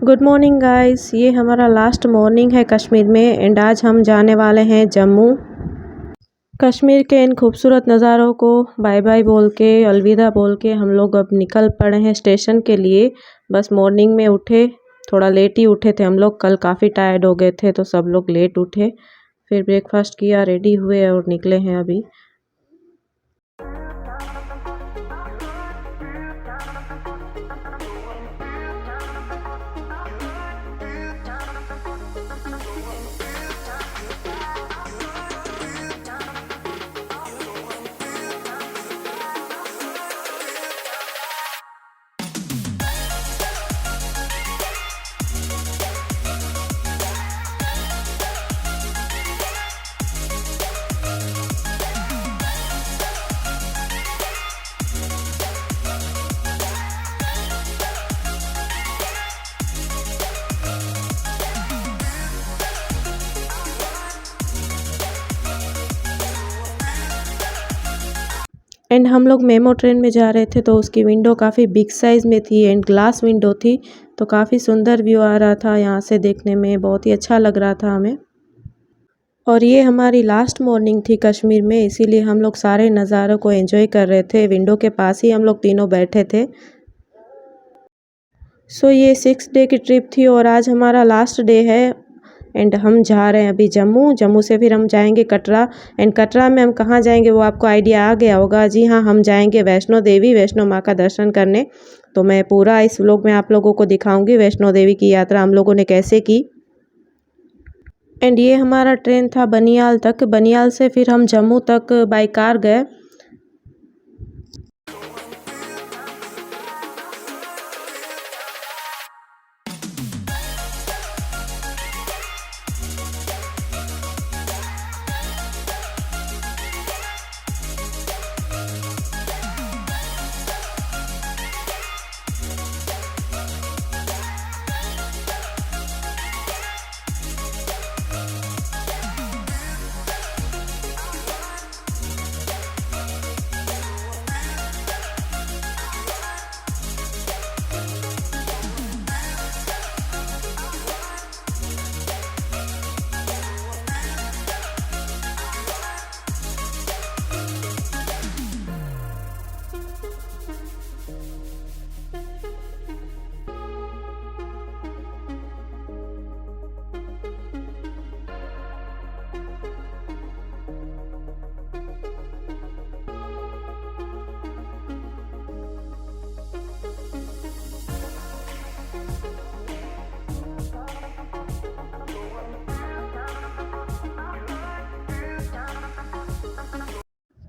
Good morning guys. ये हमारा last morning है कश्मीर में एंड आज हम जाने वाले हैं जम्मू। कश्मीर के इन खूबसूरत नज़ारों को बाय बाय बोल के, अलविदा बोल के हम लोग अब निकल पड़े हैं स्टेशन के लिए। बस मॉर्निंग में उठे, थोड़ा लेट ही उठे थे हम लोग, कल काफ़ी टायर्ड हो गए थे तो सब लोग लेट उठे। फिर ब्रेकफास्ट किया, रेडी हुए और निकले हैं अभी। एंड हम लोग मेमो ट्रेन में जा रहे थे तो उसकी विंडो काफ़ी बिग साइज़ में थी एंड ग्लास विंडो थी, तो काफ़ी सुंदर व्यू आ रहा था यहाँ से देखने में, बहुत ही अच्छा लग रहा था हमें। और ये हमारी लास्ट मॉर्निंग थी कश्मीर में, इसीलिए हम लोग सारे नज़ारों को एंजॉय कर रहे थे। विंडो के पास ही हम लोग तीनों बैठे थे। सो ये 6 डे की ट्रिप थी और आज हमारा लास्ट डे है एंड हम जा रहे हैं अभी जम्मू। जम्मू से फिर हम जाएंगे कटरा एंड कटरा में हम कहाँ जाएंगे वो आपको आइडिया आ गया होगा। जी हाँ, हम जाएंगे वैष्णो देवी, वैष्णो माँ का दर्शन करने। तो मैं पूरा इस व्लॉग में आप लोगों को दिखाऊंगी वैष्णो देवी की यात्रा हम लोगों ने कैसे की। एंड ये हमारा ट्रेन था बनियाल तक, बनियाल से फिर हम जम्मू तक बाई कार गए।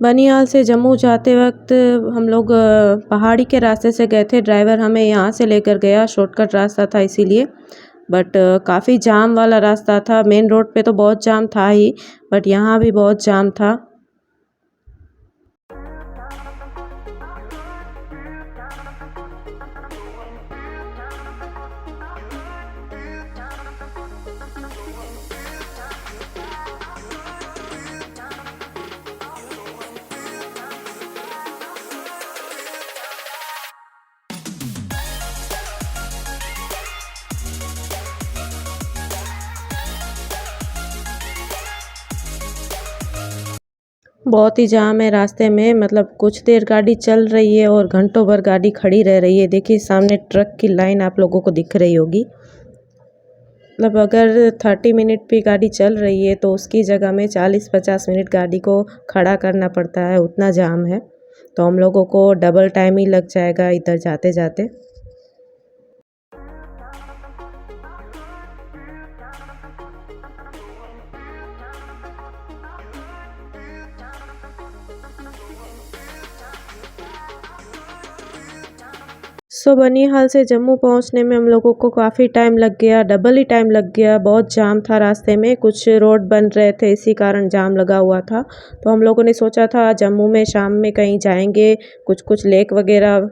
बनिहाल से जम्मू जाते वक्त हम लोग पहाड़ी के रास्ते से गए थे। ड्राइवर हमें यहाँ से लेकर गया, शॉर्टकट रास्ता था इसीलिए। बट काफ़ी जाम वाला रास्ता था। मेन रोड पे तो बहुत जाम था ही, बट यहाँ भी बहुत जाम था। बहुत ही जाम है रास्ते में, मतलब कुछ देर गाड़ी चल रही है और घंटों भर गाड़ी खड़ी रह रही है। देखिए सामने ट्रक की लाइन आप लोगों को दिख रही होगी। मतलब अगर 30 मिनट भी गाड़ी चल रही है तो उसकी जगह में 40-50 मिनट गाड़ी को खड़ा करना पड़ता है, उतना जाम है। तो हम लोगों को डबल टाइम ही लग जाएगा इधर जाते जाते। बनिहाल से जम्मू पहुंचने में हम लोगों को काफ़ी टाइम लग गया, डबल ही टाइम लग गया। बहुत जाम था रास्ते में, कुछ रोड बन रहे थे इसी कारण जाम लगा हुआ था। तो हम लोगों ने सोचा था जम्मू में शाम में कहीं जाएंगे, कुछ कुछ लेक वगैरह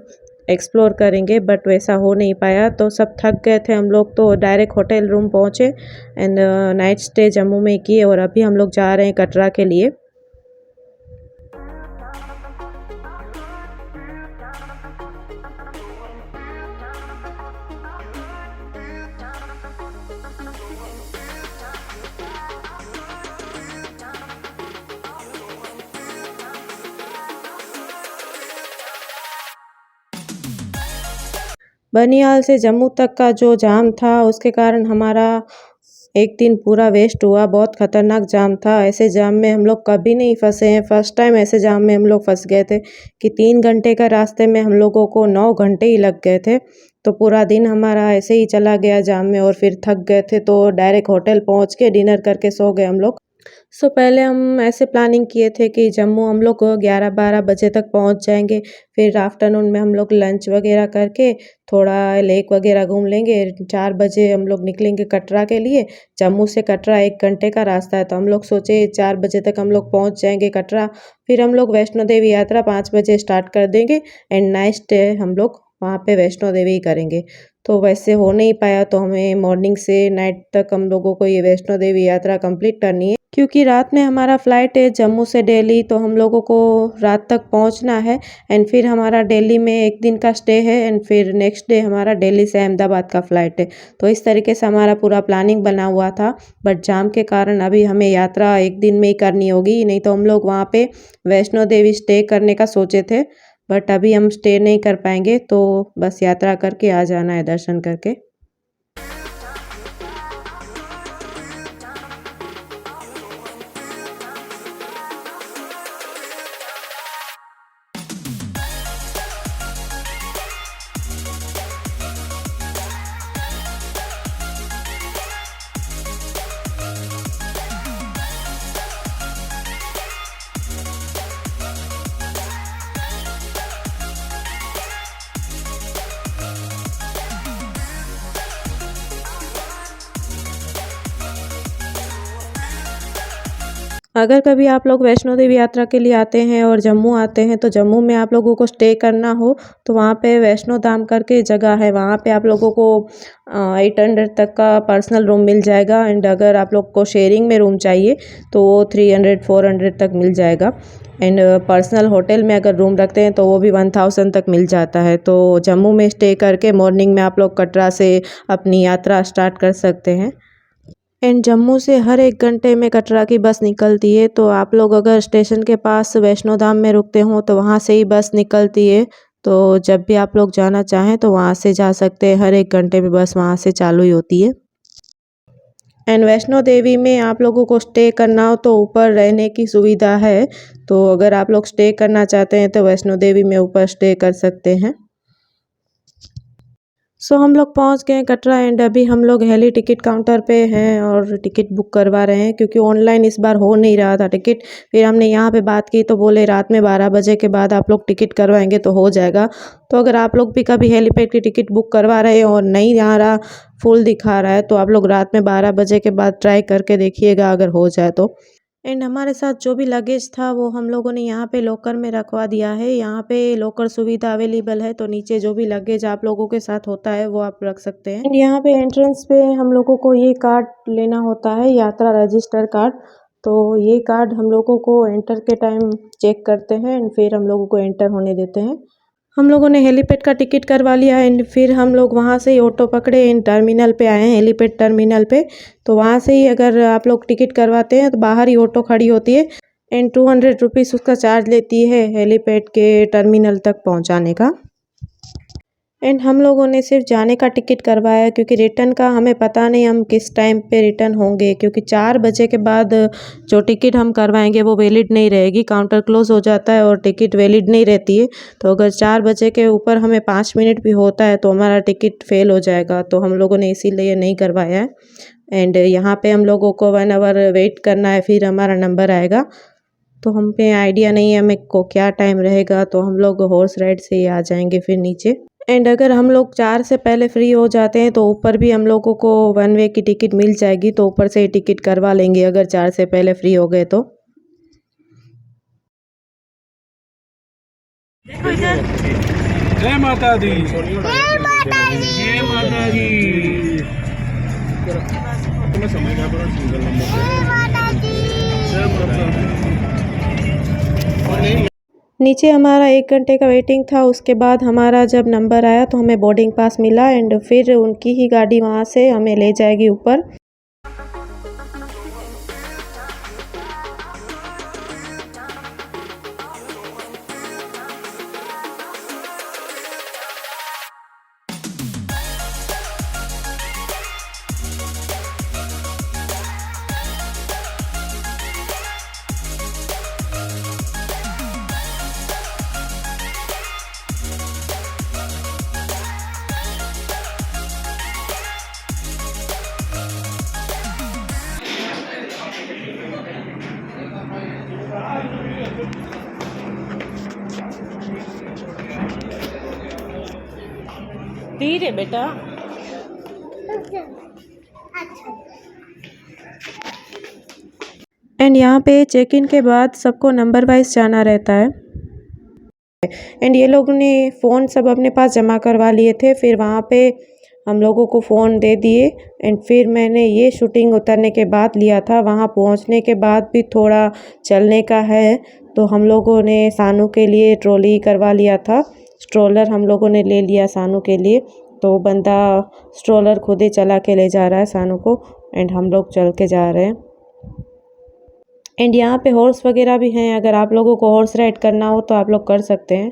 एक्सप्लोर करेंगे, बट वैसा हो नहीं पाया। तो सब थक गए थे हम लोग, तो डायरेक्ट होटल रूम पहुँचे एंड नाइट स्टे जम्मू में किए और अभी हम लोग जा रहे हैं कटरा के लिए। बनिहाल से जम्मू तक का जो जाम था उसके कारण हमारा एक दिन पूरा वेस्ट हुआ। बहुत ख़तरनाक जाम था। ऐसे जाम में हम लोग कभी नहीं फँसे हैं। फर्स्ट टाइम ऐसे जाम में हम लोग फँस गए थे कि 3 घंटे का रास्ते में हम लोगों को 9 घंटे ही लग गए थे। तो पूरा दिन हमारा ऐसे ही चला गया जाम में और फिर थक गए थे तो डायरेक्ट होटल पहुँच के डिनर करके सो गए हम लोग। पहले हम ऐसे प्लानिंग किए थे कि जम्मू हम लोग 11-12 बजे तक पहुंच जाएंगे। फिर आफ्टरनून में हम लोग लंच वगैरह करके थोड़ा लेक वगैरह घूम लेंगे। 4 बजे हम लोग निकलेंगे कटरा के लिए। जम्मू से कटरा 1 घंटे का रास्ता है तो हम लोग सोचे 4 बजे तक हम लोग पहुंच जाएंगे कटरा। फिर हम लोग वैष्णो देवी यात्रा 5 बजे स्टार्ट कर देंगे एंड नाइट स्टे हम लोग वहाँ पे वैष्णो देवी ही करेंगे। तो वैसे हो नहीं पाया तो हमें मॉर्निंग से नाइट तक हम लोगों को ये वैष्णो देवी यात्रा कंप्लीट करनी है क्योंकि रात में हमारा फ़्लाइट है जम्मू से दिल्ली। तो हम लोगों को रात तक पहुंचना है एंड फिर हमारा दिल्ली में 1 दिन का स्टे है एंड फिर नेक्स्ट डे हमारा दिल्ली से अहमदाबाद का फ़्लाइट है। तो इस तरीके से हमारा पूरा प्लानिंग बना हुआ था। बट जाम के कारण अभी हमें यात्रा 1 दिन में ही करनी होगी, नहीं तो हम लोग वहाँ पे वैष्णो देवी स्टे करने का सोचे थे। बट अभी हम स्टे नहीं कर पाएंगे तो बस यात्रा करके आ जाना है दर्शन करके। अगर कभी आप लोग वैष्णो देवी यात्रा के लिए आते हैं और जम्मू आते हैं तो जम्मू में आप लोगों को स्टे करना हो तो वहाँ पे वैष्णो धाम करके जगह है, वहाँ पे आप लोगों को 800 तक का पर्सनल रूम मिल जाएगा एंड अगर आप लोग को शेयरिंग में रूम चाहिए तो वो 300-400 तक मिल जाएगा एंड पर्सनल होटल में अगर रूम रखते हैं तो वो भी 1000 तक मिल जाता है। तो जम्मू में स्टे करके मॉर्निंग में आप लोग कटरा से अपनी यात्रा स्टार्ट कर सकते हैं। एंड जम्मू से हर 1 घंटे में कटरा की बस निकलती है तो आप लोग अगर स्टेशन के पास वैष्णो धाम में रुकते हो तो वहाँ से ही बस निकलती है। तो जब भी आप लोग जाना चाहें तो वहाँ से जा सकते हैं। हर 1 घंटे में बस वहाँ से चालू ही होती है। एंड वैष्णो देवी में आप लोगों को स्टे करना हो तो ऊपर रहने की सुविधा है। तो अगर आप लोग स्टे करना चाहते हैं तो वैष्णो देवी में ऊपर स्टे कर सकते हैं। हम लोग पहुंच गए कटरा एंड अभी हम लोग हेली टिकट काउंटर पे हैं और टिकट बुक करवा रहे हैं क्योंकि ऑनलाइन इस बार हो नहीं रहा था टिकट। फिर हमने यहाँ पे बात की तो बोले रात में 12 बजे के बाद आप लोग टिकट करवाएंगे तो हो जाएगा। तो अगर आप लोग भी कभी हेलीपैड की टिकट बुक करवा रहे हो और नहीं आ रहा, फुल दिखा रहा है, तो आप लोग रात में 12 बजे के बाद ट्राई करके देखिएगा अगर हो जाए तो। एंड हमारे साथ जो भी लगेज था वो हम लोगों ने यहाँ पे लॉकर में रखवा दिया है। यहाँ पे लॉकर सुविधा अवेलेबल है तो नीचे जो भी लगेज आप लोगों के साथ होता है वो आप रख सकते हैं। एंड यहाँ पे एंट्रेंस पे हम लोगों को ये कार्ड लेना होता है, यात्रा रजिस्टर कार्ड। तो ये कार्ड हम लोगों को एंटर के टाइम चेक करते हैं एंड फिर हम लोगों को एंटर होने देते हैं। हम लोगों ने हेलीपैड का टिकट करवा लिया एंड फिर हम लोग वहाँ से ही ऑटो पकड़े इन टर्मिनल पे आए हैं, हेलीपैड टर्मिनल पे। तो वहाँ से ही अगर आप लोग टिकट करवाते हैं तो बाहर ही ऑटो खड़ी होती है एंड 200 रुपीज़ उसका चार्ज लेती है हेलीपैड के टर्मिनल तक पहुँचाने का। एंड हम लोगों ने सिर्फ जाने का टिकट करवाया क्योंकि रिटर्न का हमें पता नहीं हम किस टाइम पे रिटर्न होंगे, क्योंकि 4 बजे के बाद जो टिकट हम करवाएंगे वो वैलिड नहीं रहेगी। काउंटर क्लोज हो जाता है और टिकट वैलिड नहीं रहती है। तो अगर 4 बजे के ऊपर हमें 5 मिनट भी होता है तो हमारा टिकट फेल हो जाएगा। तो हम लोगों ने इसीलिए नहीं करवाया है। एंड यहाँ पे हम लोगों को 1 आवर वेट करना है फिर हमारा नंबर आएगा। तो हम पे आइडिया नहीं है हमें को क्या टाइम रहेगा, तो हम लोग हॉर्स राइड से ही आ जाएंगे फिर नीचे। एंड अगर हम लोग 4 से पहले फ्री हो जाते हैं तो ऊपर भी हम लोगों को 1 वे की टिकट मिल जाएगी, तो ऊपर से ही टिकट करवा लेंगे अगर 4 से पहले फ्री हो गए तो। जय माता दी, जय माता दी, जय माता दी। तुम्हें समझ गया पूरा सिंगल नंबर। जय माता दी, जय माता दी। नीचे हमारा 1 घंटे का वेटिंग था। उसके बाद हमारा जब नंबर आया तो हमें बोर्डिंग पास मिला एंड फिर उनकी ही गाड़ी वहाँ से हमें ले जाएगी ऊपर। धीरे बेटा। एंड यहाँ पे चेक इन के बाद सबको नंबर वाइज जाना रहता है। एंड ये लोगों ने फ़ोन सब अपने पास जमा करवा लिए थे, फिर वहाँ पे हम लोगों को फ़ोन दे दिए। एंड फिर मैंने ये शूटिंग उतरने के बाद लिया था। वहाँ पहुँचने के बाद भी थोड़ा चलने का है, तो हम लोगों ने सानू के लिए ट्रॉली करवा लिया था। स्ट्रोलर हम लोगों ने ले लिया सानू के लिए, तो बंदा स्ट्रोलर खुद ही चला के ले जा रहा है सानू को, एंड हम लोग चल के जा रहे हैं। एंड यहाँ पे हॉर्स वगैरह भी हैं, अगर आप लोगों को हॉर्स राइड करना हो तो आप लोग कर सकते हैं।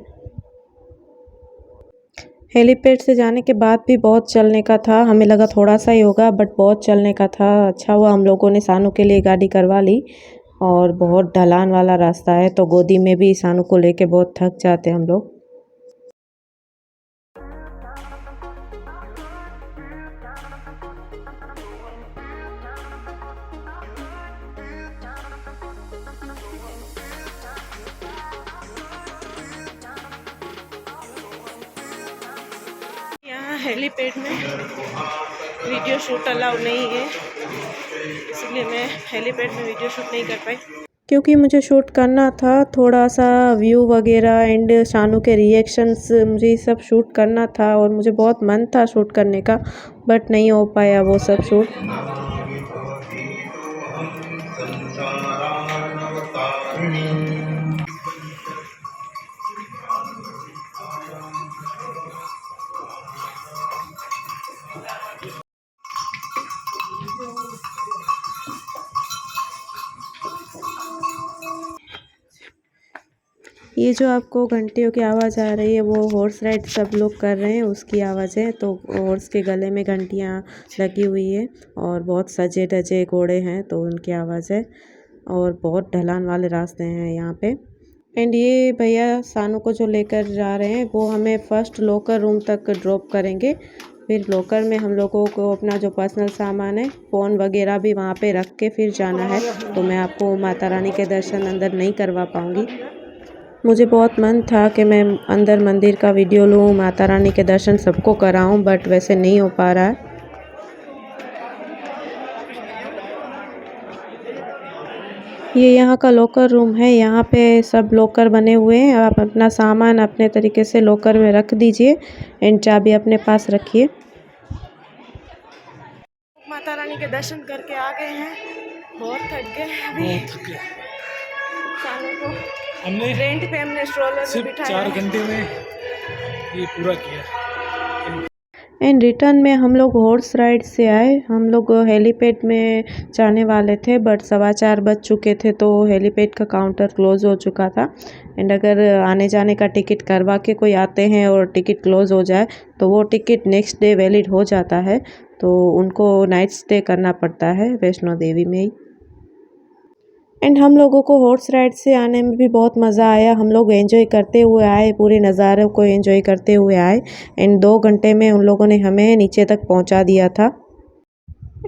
हेलीपैड से जाने के बाद भी बहुत चलने का था, हमें लगा थोड़ा सा ही होगा बट बहुत चलने का था। अच्छा हुआ हम लोगों ने सानू के लिए गाड़ी करवा ली, और बहुत ढलान वाला रास्ता है, तो गोदी में भी सानू को लेके बहुत थक जाते हैं हम लोग। यहाँ हेलीपैड में वीडियो शूट अलाउ नहीं है, इसलिए मैं हेलीपैड में वीडियो शूट नहीं कर पाई, क्योंकि मुझे शूट करना था थोड़ा सा व्यू वगैरह एंड शानू के रिएक्शंस, मुझे सब शूट करना था और मुझे बहुत मन था शूट करने का, बट नहीं हो पाया वो सब शूट। ये जो आपको घंटियों की आवाज़ आ रही है वो हॉर्स राइड सब लोग कर रहे हैं उसकी आवाज़ है। तो हॉर्स के गले में घंटियाँ लगी हुई है और बहुत सजे धजे घोड़े हैं, तो उनकी आवाज़ है। और बहुत ढलान वाले रास्ते हैं यहाँ पे। एंड ये भैया सानू को जो लेकर जा रहे हैं वो हमें फर्स्ट लॉकर रूम तक ड्रॉप करेंगे। फिर लॉकर में हम लोगों को अपना जो पर्सनल सामान है, फ़ोन वगैरह भी वहाँ पे रख के फिर जाना है। तो मैं आपको माता रानी के दर्शन अंदर नहीं करवा पाऊँगी। मुझे बहुत मन था कि मैं अंदर मंदिर का वीडियो लूँ, माता रानी के दर्शन सबको कराऊँ, बट वैसे नहीं हो पा रहा है। ये यहाँ का लॉकर रूम है, यहाँ पे सब लॉकर बने हुए हैं। आप अपना सामान अपने तरीके से लॉकर में रख दीजिए एंड चाबी अपने पास रखिए। माता रानी के दर्शन करके आ गए हैं, बहुत थक गए अभी। सानू को हमने रेंट पे हमने स्ट्रोलर में सिर्फ बिठाया 4 है। घंटे में ये पूरा किया। एंड रिटर्न में हम लोग हॉर्स राइड से आए। हम लोग हेलीपैड में जाने वाले थे, बट 4:15 बज चुके थे, तो हेलीपैड का काउंटर क्लोज़ हो चुका था। एंड अगर आने जाने का टिकट करवा के कोई आते हैं और टिकट क्लोज़ हो जाए तो वो टिकट नेक्स्ट डे वैलिड हो जाता है, तो उनको नाइट स्टे करना पड़ता है वैष्णो देवी में ही। एंड हम लोगों को हॉर्स राइड से आने में भी बहुत मज़ा आया। हम लोग एंजॉय करते हुए आए, पूरे नज़ारों को एंजॉय करते हुए आए। एंड 2 घंटे में उन लोगों ने हमें नीचे तक पहुंचा दिया था।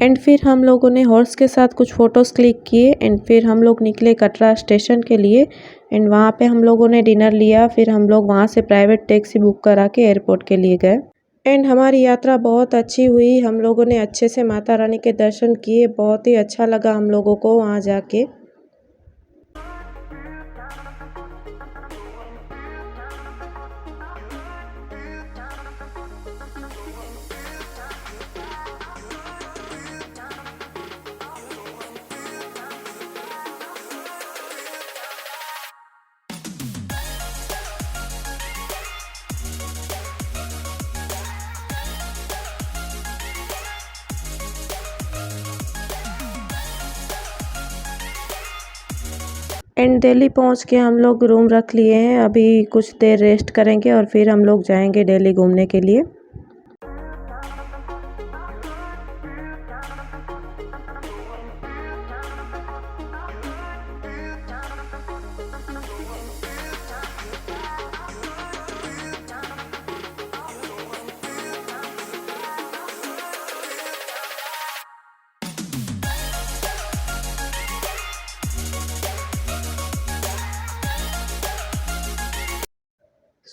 एंड फिर हम लोगों ने हॉर्स के साथ कुछ फ़ोटोज़ क्लिक किए एंड फिर हम लोग निकले कटरा स्टेशन के लिए। एंड वहाँ पे हम लोगों ने डिनर लिया, फिर हम लोग वहाँ से प्राइवेट टैक्सी बुक करा के एयरपोर्ट के लिए गए। एंड हमारी यात्रा बहुत अच्छी हुई। हम लोगों ने अच्छे से माता रानी के दर्शन किए, बहुत ही अच्छा लगा हम लोगों को वहाँ जाके। एंड दिल्ली पहुंच के हम लोग रूम रख लिए हैं। अभी कुछ देर रेस्ट करेंगे और फिर हम लोग जाएंगे दिल्ली घूमने के लिए।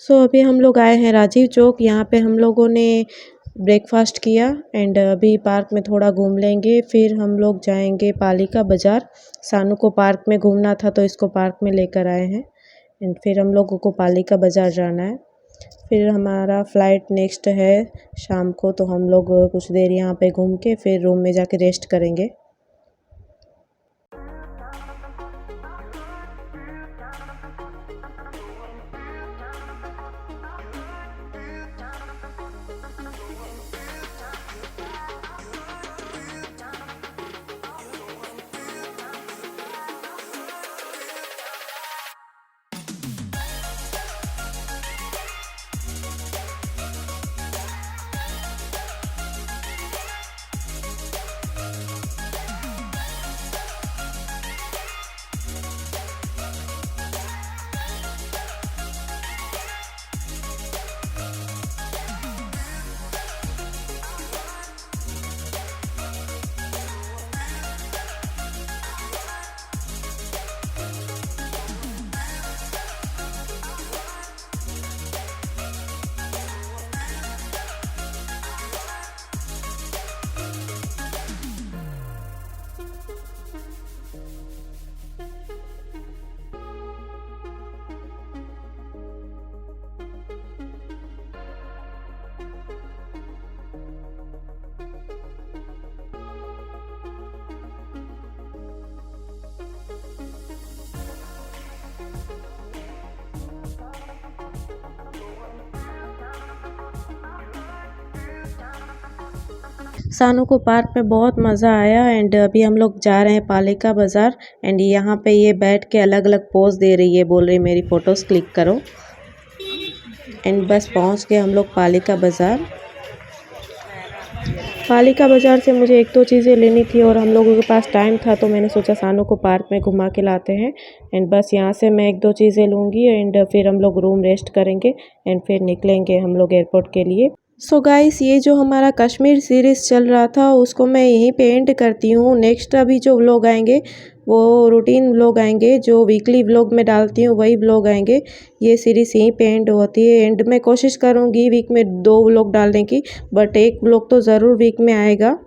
सो अभी हम लोग आए हैं राजीव चौक। यहाँ पे हम लोगों ने ब्रेकफास्ट किया एंड अभी पार्क में थोड़ा घूम लेंगे, फिर हम लोग जाएंगे पालिका बाज़ार। सानू को पार्क में घूमना था तो इसको पार्क में लेकर आए हैं एंड फिर हम लोगों को पालिका बाज़ार जाना है। फिर हमारा फ़्लाइट नेक्स्ट है शाम को, तो हम लोग कुछ देर यहाँ पे घूम के फिर रूम में जाके रेस्ट करेंगे। सानू को पार्क में बहुत मज़ा आया एंड अभी हम लोग जा रहे हैं पालिका बाज़ार एंड यहाँ पे ये बैठ के अलग अलग पोज दे रही है, बोल रही मेरी फ़ोटोज़ क्लिक करो। एंड बस पहुँच गए हम लोग पालिका बाज़ार। पालिका बाज़ार से मुझे एक दो चीज़ें लेनी थी और हम लोगों के पास टाइम था, तो मैंने सोचा सानू को पार्क में घुमा के लाते हैं एंड बस यहाँ से मैं एक दो चीज़ें लूँगी एंड फिर हम लोग रूम रेस्ट करेंगे एंड फिर निकलेंगे हम लोग एयरपोर्ट के लिए। सो गाइस, ये जो हमारा कश्मीर सीरीज़ चल रहा था उसको मैं यहीं पे एंड करती हूँ। नेक्स्ट अभी जो व्लॉग आएंगे वो रूटीन व्लॉग आएंगे, जो वीकली व्लॉग में डालती हूँ वही व्लॉग आएंगे। ये सीरीज़ यहीं पे एंड होती है एंड मैं कोशिश करूँगी वीक में 2 व्लॉग डालने की, बट एक व्लॉग तो ज़रूर वीक में आएगा।